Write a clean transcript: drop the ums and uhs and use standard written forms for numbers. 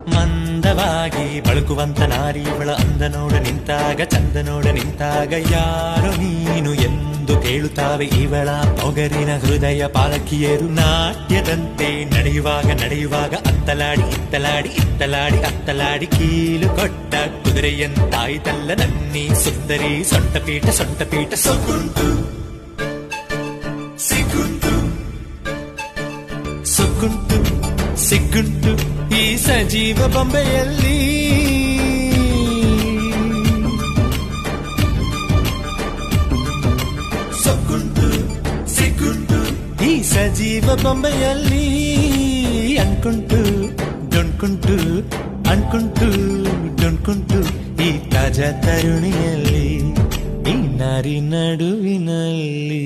ಮಂದವಾಗಿ ಬಳುಕುವಂತ ನಾರಿ ಇವಳ ಅಂದ ನೋಡ ನಿಂತಾಗ ಚಂದ ನೋಡ ನಿಂತಾಗ ಯಾರೋ ನೀನು ಎಂದು ಕೇಳುತ್ತಾವೆ ಇವಳ ಪೊಗರಿನ ಹೃದಯ ಪಾಲಕಿಯರು ನಾಟ್ಯದಂತೆ ನಡೆಯುವಾಗ ಅತ್ತಲಾಡಿ ಇತ್ತಲಾಡಿ ಇತ್ತಲಾಡಿ ಅತ್ತಲಾಡಿ ಕೀಲು ಕೊಟ್ಟ ಕುದುರೆಯಂತಾಯ್ತಲ್ಲ ನನ್ನಿ ಸುಂದರಿ ಸೊಂಟಪೀಠ ಸೊಗ್ಗುಂಟು ಸುಗ್ಗುಂಟು ಸಿಗ್ಗುಂಟು ಈ ಸಜೀವ ಬೊಂಬೆಯಲ್ಲಿ ಸೊಗ್ಗುಂಟು ಸಿಗ್ಗುಂಟು ಈ ಸಜೀವ ಬೊಂಬೆಯಲ್ಲಿ ಅನ್ಕುಂಟು ಡೊಣ್ಕುಂಟು ಅನ್ಕುಂಟು ಡೊಣ್ಕುಂಟು ಈ ತಾಜಾ ತರುಣಿಯಲ್ಲಿ ಈ ನಾರಿ ನಡುವಿನಲ್ಲಿ